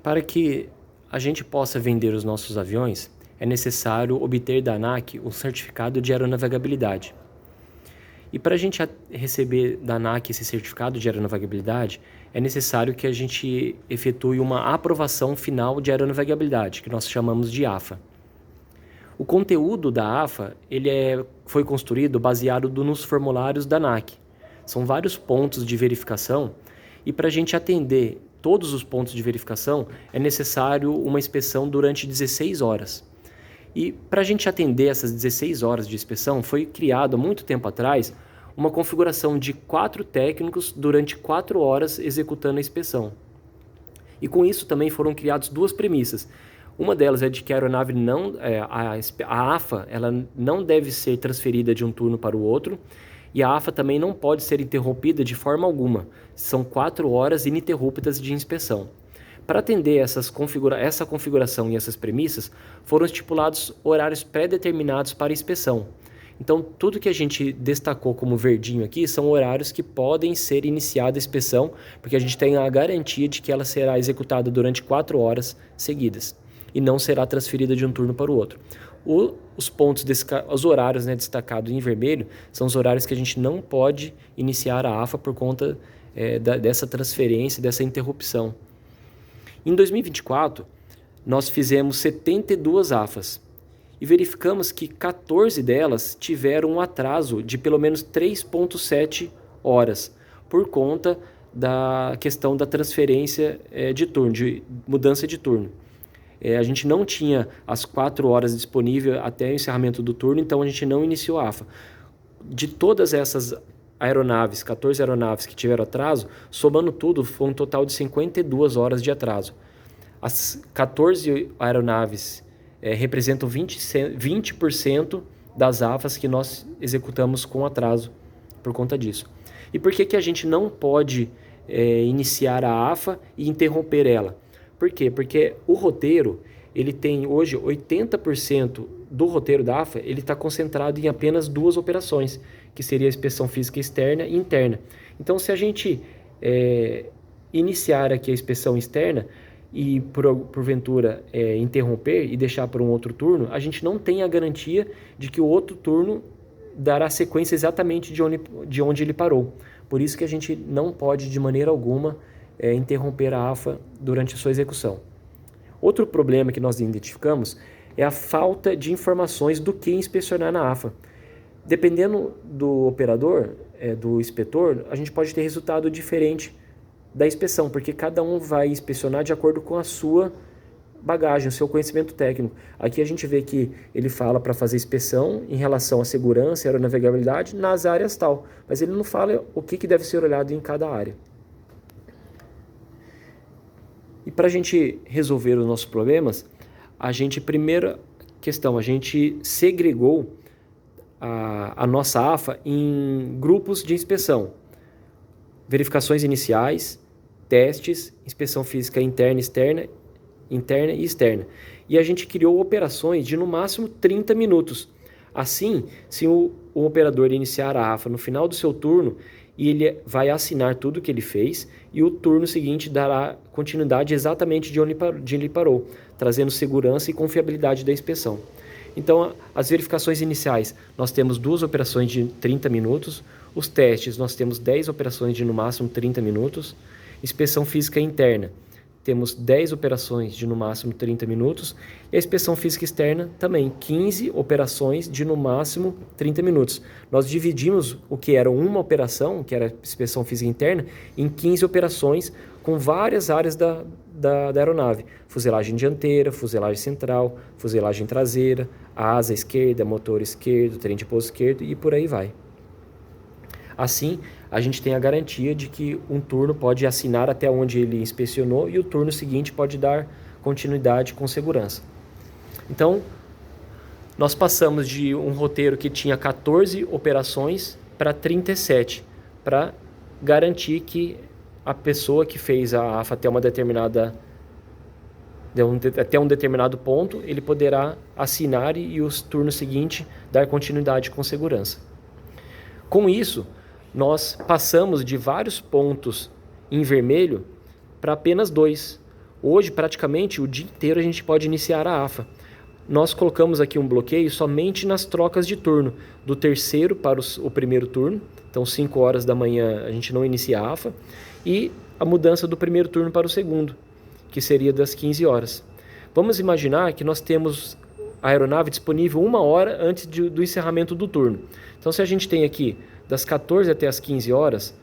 Para que a gente possa vender os nossos aviões, é necessário obter da ANAC um certificado de aeronavegabilidade. E para a gente receber da ANAC esse certificado de aeronavegabilidade, é necessário que a gente efetue uma aprovação final de aeronavegabilidade, que nós chamamos de AFA. O conteúdo da AFA foi construído baseado nos formulários da ANAC. São vários pontos de verificação e para a gente atender todos os pontos de verificação é necessário uma inspeção durante 16 horas. E para a gente atender essas 16 horas de inspeção, foi criado há muito tempo atrás uma configuração de 4 técnicos durante 4 horas executando a inspeção. E com isso também foram criadas 2 premissas. Uma delas é de que a aeronave a AFA ela não deve ser transferida de um turno para o outro, e a AFA também não pode ser interrompida de forma alguma. São 4 horas ininterruptas de inspeção. Para atender essa configuração e essas premissas, foram estipulados horários pré-determinados para inspeção. Então, tudo que a gente destacou como verdinho aqui são horários que podem ser iniciada a inspeção, porque a gente tem a garantia de que ela será executada durante 4 horas seguidas e não será transferida de um turno para o outro. Os horários destacados em vermelho são os horários que a gente não pode iniciar a AFA por conta dessa transferência, dessa interrupção. Em 2024, nós fizemos 72 AFAs e verificamos que 14 delas tiveram um atraso de pelo menos 3,7 horas, por conta da questão da transferência de turno, de mudança de turno. A gente não tinha as 4 horas disponíveis até o encerramento do turno, então a gente não iniciou a AFA. De todas essas aeronaves, 14 aeronaves que tiveram atraso, somando tudo, foi um total de 52 horas de atraso. As 14 aeronaves representam 20% das AFAs que nós executamos com atraso por conta disso. E por que a gente não pode iniciar a AFA e interromper ela? Por quê? Porque o roteiro, ele tem hoje 80% do roteiro da AFA, ele está concentrado em apenas 2 operações, que seria a inspeção física externa e interna. Então, se a gente iniciar aqui a inspeção externa e, porventura, interromper e deixar para um outro turno, a gente não tem a garantia de que o outro turno dará sequência exatamente de onde ele parou. Por isso que a gente não pode, de maneira alguma, interromper a AFA durante a sua execução. Outro problema que nós identificamos é a falta de informações do que inspecionar na AFA. Dependendo do operador, do inspetor, a gente pode ter resultado diferente da inspeção, porque cada um vai inspecionar de acordo com a sua bagagem, o seu conhecimento técnico. Aqui a gente vê que ele fala para fazer inspeção em relação à segurança e aeronavegabilidade nas áreas tal, mas ele não fala o que deve ser olhado em cada área. E para a gente resolver os nossos problemas, primeira questão, a gente segregou a nossa AFA em grupos de inspeção. Verificações iniciais, testes, inspeção física interna e externa. E a gente criou operações de no máximo 30 minutos. Assim, se o operador iniciar a AFA no final do seu turno, e ele vai assinar tudo o que ele fez e o turno seguinte dará continuidade exatamente de onde ele parou, trazendo segurança e confiabilidade da inspeção. Então, as verificações iniciais, nós temos 2 operações de 30 minutos, os testes, nós temos 10 operações de no máximo 30 minutos, inspeção física interna, temos 10 operações de no máximo 30 minutos, e a inspeção física externa também, 15 operações de no máximo 30 minutos. Nós dividimos o que era uma operação, que era a inspeção física interna, em 15 operações com várias áreas da aeronave. Fuselagem dianteira, fuselagem central, fuselagem traseira, asa esquerda, motor esquerdo, trem de pouso esquerdo e por aí vai. Assim, a gente tem a garantia de que um turno pode assinar até onde ele inspecionou e o turno seguinte pode dar continuidade com segurança. Então, nós passamos de um roteiro que tinha 14 operações para 37, para garantir que a pessoa que fez a AFA até um determinado ponto, ele poderá assinar e os turnos seguintes dar continuidade com segurança. Com isso, nós passamos de vários pontos em vermelho para apenas 2. Hoje, praticamente, o dia inteiro a gente pode iniciar a AFA. Nós colocamos aqui um bloqueio somente nas trocas de turno, do terceiro para o primeiro turno. Então, 5 horas da manhã a gente não inicia a AFA. E a mudança do primeiro turno para o segundo, que seria das 15 horas. Vamos imaginar que nós temos a aeronave disponível 1 hora antes do encerramento do turno. Então, se a gente tem aqui das 14 até as 15 horas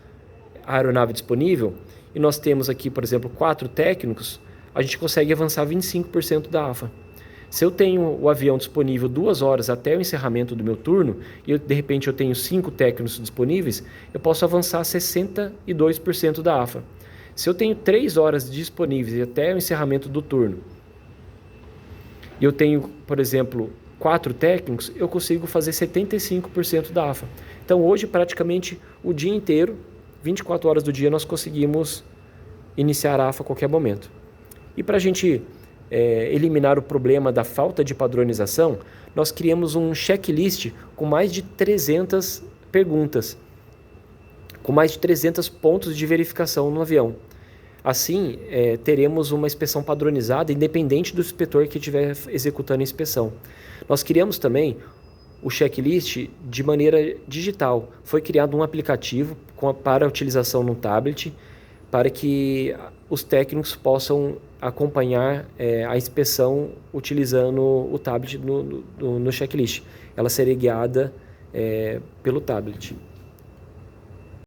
a aeronave disponível, e nós temos aqui, por exemplo, 4 técnicos, a gente consegue avançar 25% da AFA. Se eu tenho o avião disponível 2 horas até o encerramento do meu turno, e de repente eu tenho 5 técnicos disponíveis, eu posso avançar 62% da AFA. Se eu tenho 3 horas disponíveis até o encerramento do turno, e eu tenho, por exemplo, 4 técnicos, eu consigo fazer 75% da AFA. Então hoje praticamente o dia inteiro, 24 horas do dia, nós conseguimos iniciar a AFA a qualquer momento. E para a gente eliminar o problema da falta de padronização, nós criamos um checklist com mais de 300 perguntas, com mais de 300 pontos de verificação no avião. Assim, teremos uma inspeção padronizada, independente do inspetor que estiver executando a inspeção. Nós criamos também o checklist de maneira digital. Foi criado um aplicativo para utilização no tablet, para que os técnicos possam acompanhar a inspeção utilizando o tablet no checklist. Ela seria guiada pelo tablet.